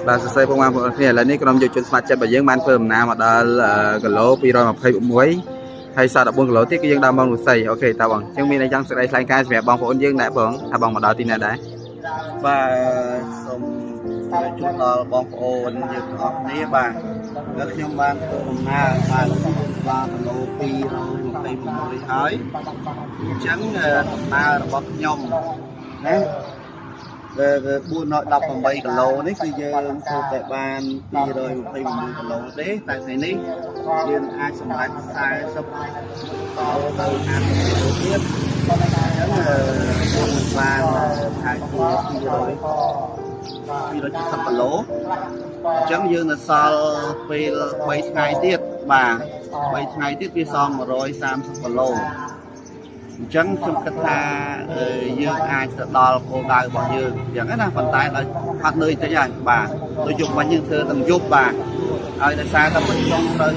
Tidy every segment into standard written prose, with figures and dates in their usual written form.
បាទសរសេរបងប្អូនគ្នាឥឡូវនេះក្រុមយុវជនស្ម័គ្រចិត្តរបស់យើងបានធ្វើដំណើរមកដល់គីឡូ226ហើយសល់14គីឡូទៀតគឺយើងដល់មកនោះស័យអូខេតើបងអញ្ចឹងមានអីយ៉ាងសេចក្តីថ្លែងការណ៍សម្រាប់បងប្អូនយើងដែរបងថាបងមកដល់ទីណាដែរបាទសូមជូនដល់បងប្អូនយើងទាំងអស់គ្នាបាទដែលខ្ញុំបានធ្វើដំណើរបានដល់គីឡូ226ហើយអញ្ចឹងដំណើររបស់ខ្ញុំណា418គីឡូនេះគឺយើងធ្វើតែបាន226គីឡូទេតែថ្ងៃនេះយើងអាចសម្រេច40តទៅ50គីឡូទៀតអញ្ចឹងយើងបានថាជា270គីឡូអញ្ចឹងយើងនៅសល់ពេល3ថ្ងៃទៀតបាទ3ថ្ងៃទៀតវាសល់130គីឡូអញ្ចឹងខ្ញុំគិតថាយើងអាចទៅដល់គោលដៅរបស់យើងអញ្ចឹងណាប៉ុន្តែដល់អត់នឿយតិចហើយបាទដូចយប់មិញយើងធ្វើទាំងយប់បាទហើយដោយសារតែមិនខ្ញុំត្រូវ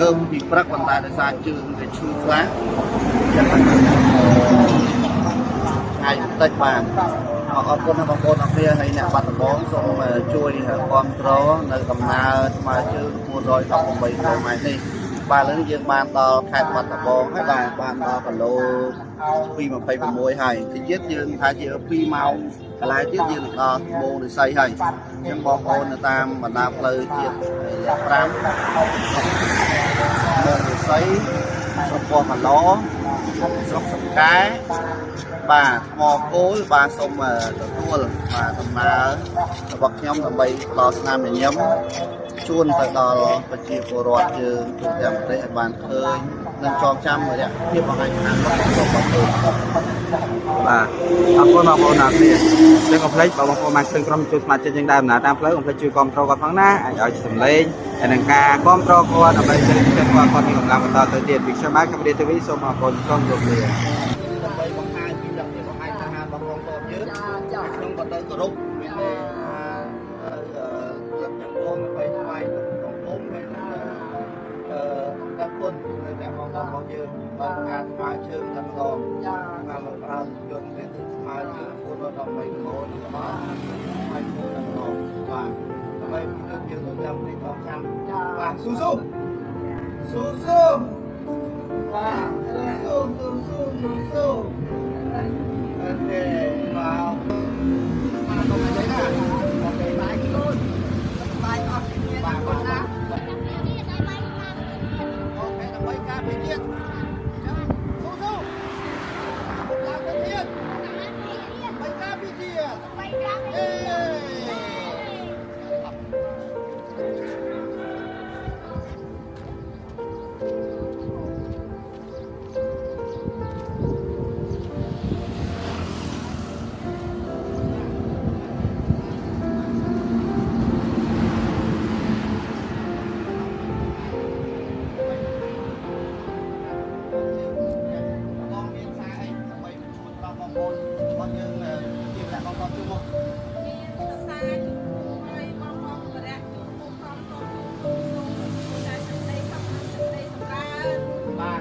ងើបពីព្រឹកប៉ុន្តែដោយសារជើងវាឈឺខ្លាំងអញ្ចឹងថ្ងៃបន្តិចបាទអរគុណដល់បងប្អូនអរគ្នាហើយអ្នកបាត់ដំបងសូមជួយគ្រប់គ្រងនៅដំណើរស្មើជើង418គីឡូម៉ែត្រនេះបាទឥឡូវនេះយើងបានដល់ខេត្តបាត់ដំបងហើយបាទបានដល់គីឡូ226ហើយទីទៀតយើងថាជា2ម៉ោងកន្លែងទៀតយើងដល់ត្បូងរិស័យហើយអញ្ចឹងបងប្អូននៅតាមបណ្ដាផ្លូវជាតិ5ត្បូងរិស័យស្រុកពោះម៉ាឡោស្រុកសំកែបាទថ្មគោលបាទសូមទទួលបាទដំណើររបស់ខ្ញុំដើម្បីផ្ដល់ស្នាមញញឹមជួនទៅដល់ប្រជាពលរដ្ឋយើងទូទាំងប្រទេសឲ្យបានឃើញនិងចងចាំរយៈភាពបង្ហាញខាងរបស់ខ្លួនបាទអរគុណបងប្អូនអរគ្នាចឹងកុំភ្លេចបងប្អូនបានឃើញក្រុមជួយស្ម័គ្រចិត្តយើងដើរដំណើរតាមផ្លូវកុំភ្លេចជួយគ្រប់គ្រងគាត់ផងណាឲ្យសម្លេងហើយនឹងការគ្រប់គ្រងគាត់ដើម្បីជម្រាបគាត់មានកម្លាំងបន្តទៅទៀតពីខ្ញុំបាទកម្ពុជា TV សូមអរគុណក្រុមលោកលាដើម្បីបង្ហាញពីលក្ខណៈបង្ហាញថាបងប្អូនយើងខ្ញុំក៏ទៅគោរពមានដើម្បីថ្វាយបង្គំហើយដល់គុណនៅតែបងប្អូនយើងបានការស្មើជើងតែម្ដងតាមមកប្រើយន្តនេះស្មើជើង418គីឡូនេះបាទហើយគូតែម្ដងបាទដើម្បីយើងទៅចាំនេះបងចាំបាទស៊ូស៊ូស៊ូស៊ូបាទស៊ូស៊ូស៊ូស៊ូស៊ូអូខេបាទមកដល់đâyណាអូខេបាយគីឡូបាយអស់គ្នាបាទគាត់ណាអូខេដើម្បីការពីទៀតចឹងស៊ូស៊ូឡើងទៅទៀតបាយការពីទៀតបាយការពី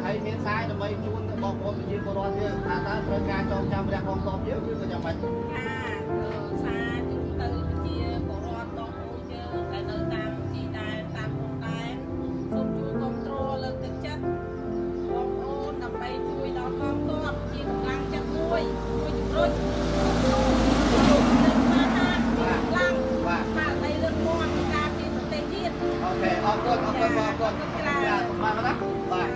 ហើយមានខ្សែដើម្បីជូនបងប្អូនប្រជាពលរដ្ឋយើងថាតើត្រូវការចងចាំរះបងប្អូនយើងឬក៏យ៉ាងម៉េចខ្សែជូនទៅប្រជាពលរដ្ឋបងប្អូនយើងដែលនៅតាមទីដែរតាមព្រំដែនសូមជួយគ្រប់គ្រងលើកទឹកចិត្តបងប្អូនដើម្បីជួយដល់កងទ័ពជាកម្លាំងចិត្តមួយជំរុញបាទបាទដីលឿនមាត់ការពីប្រទេសជាតិអូខេអរគុណបងប្អូនបាទសូមបានណាបាទ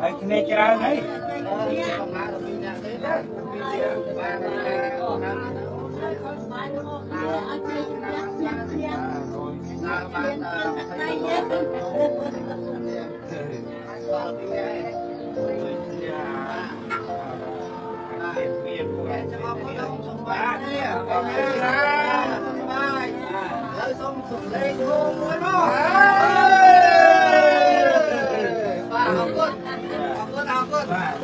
Ai kena cerah ni? ដើរបាន20គីឡូបាទទីនេះមានពួកឯងចាំមកដល់សុំបាទនេះអូខេសុំបាទហើយសុំសុំលេងហូមមួយមកបាទអរគុណបាទ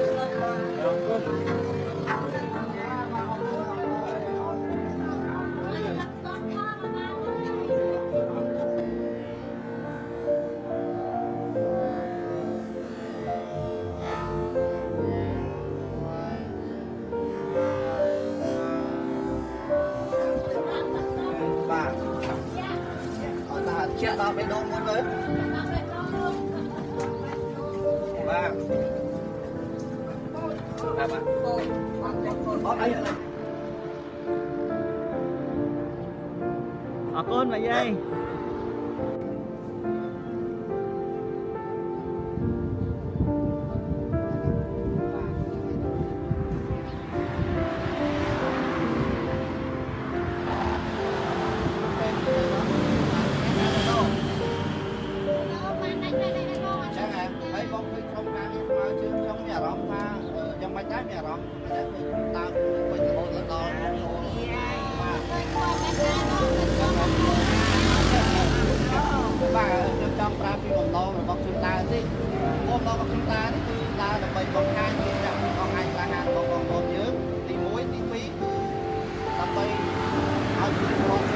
ជាក់ដល់បេះដូងមុនទៅបាទបាទអត់អីអរគុណមកយាយហើយបងឃើញក្រុមការងារស្មើជើងខ្ញុំមានអារម្មណ៍ថាយ៉ាងម៉េចដែរមានអារម្មណ៍ថាតាមវិញរហូតដល់បាទខ្ញុំចង់ប្រាប់ពីបំណងរបស់ខ្ញុំដើរទេបំណងរបស់ខ្ញុំដើរនេះគឺដើរដើម្បីបង្ហាញពីអ្នកបង្ហាញក្លាហានរបស់បងប្អូនយើងទី1ទី2គឺដើម្បីឲ្យប្រជាពលរដ្ឋ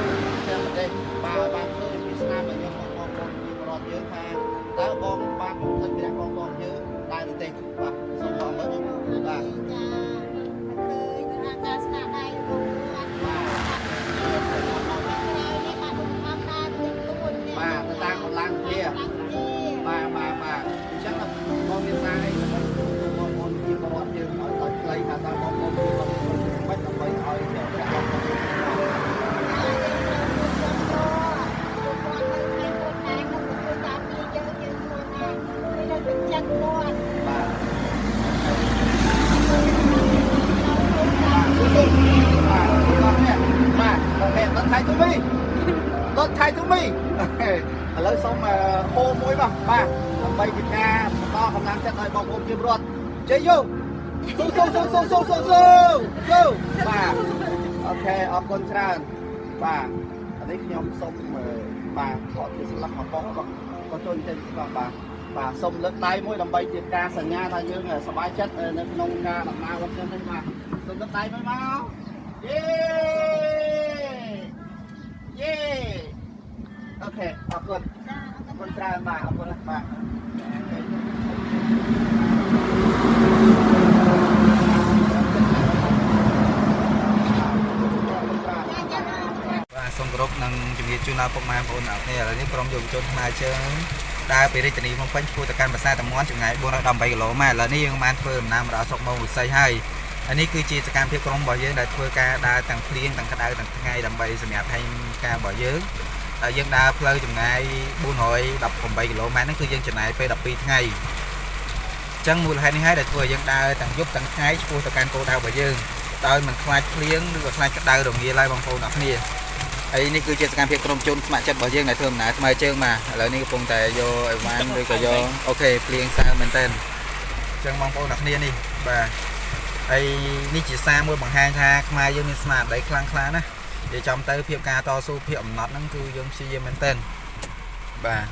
ទាំងប្រទេសបានឃើញពីស្នាមរបស់បងប្អូនប្រជាពលរដ្ឋយើងថាតើបងបានឃើញពីបងប្អូនយើងដើរទេបាទសូមបងមើលបាទចាឃើញថាការស្នាដៃរបស់គាត់បាទទៅតាមកម្លាំងគ្នាបាទអញ្ចឹងបងមានសារអីបងប្អូនជាពលរដ្ឋយើងឲ្យដល់ខ្លីថាតើបងប្អូនជាពលរដ្ឋមិនដើម្បីឲ្យអ្នកចាក់បងប្អូនចាក់គាត់បាទដុតថៃទូមីឥឡូវសូមហូរមួយបាទដើម្បីជាការបន្តកម្លាំងចិត្តឲ្យបងប្អូនជាពលរដ្ឋជ័យយោស៊ូបាទអូខេអរគុណច្រើនបាទអានេះខ្ញុំសូមបាទខកជាស្លាប់មកបងក៏ចូលចេញបាទសូមលើកដៃមួយដើម្បីជាការសញ្ញាថាយើងសប្បាយចិត្តនៅក្នុងការដំណើររបស់ខ្ញុំនេះបាទសូមលើកដៃមួយមកយេអូខេអរគុណច្រើនបាទអរគុណបាទសូមគោរពនិងជំរាបជូនដល់ពុកម៉ែបងប្អូនអ្នកគ្នាឥឡូវនេះក្រុមយុវជនខ្មែរជើងដើរពីរាជធានីភ្នំពេញឆ្ពោះទៅកាន់ប្រាសាទតាមាន់ចម្ងាយ418គីឡូម៉ែត្រឥឡូវនេះយើងបានធ្វើដំណើរមកដល់ស្រុកមករុស្សីហើយនេះគឺជាសកម្មភាពក្រុមរបស់យើងដែលធ្វើការដើរទាំងភ្លៀងទាំងក្តៅទាំងថ្ងៃដើម្បីសម្រាប់ឲ្យការរបស់យើងតែយើងដើរផ្លូវចម្ងាយ418គីឡូម៉ែត្រហ្នឹងគឺយើងចំណាយពេល12ថ្ងៃអញ្ចឹងមូលហេតុនេះហើយដែលធ្វើឲ្យយើងដើរទាំងយប់ទាំងថ្ងៃឆ្ពោះទៅកាន់គោលដៅរបស់យើងដោយមិនខ្លាចភ្លៀងឬក៏ខ្លាចក្តៅរងាឡើយបងប្អូនអរគ្នាហើយនេះគឺជាសកម្មភាពក្រុមជនស្ម័គ្រចិត្តរបស់យើងដែលធ្វើដំណើរថ្មើរជើងបាទឥឡូវនេះកំពុងតែយកអីវ៉ាន់ឬក៏យកអូខេភ្លៀងសើមែនតើអញ្ចឹងបងប្អូនអរគ្នានេះបាទហើយនេះជាសារមួយបង្ហាញថាខ្មែរយើងមានស្មារតីខ្លាំងក្លាណាស់និយាយចំទៅភាពការតស៊ូភាពអំណត់ហ្នឹងគឺយើងព្យាយាមមែនតើបាទ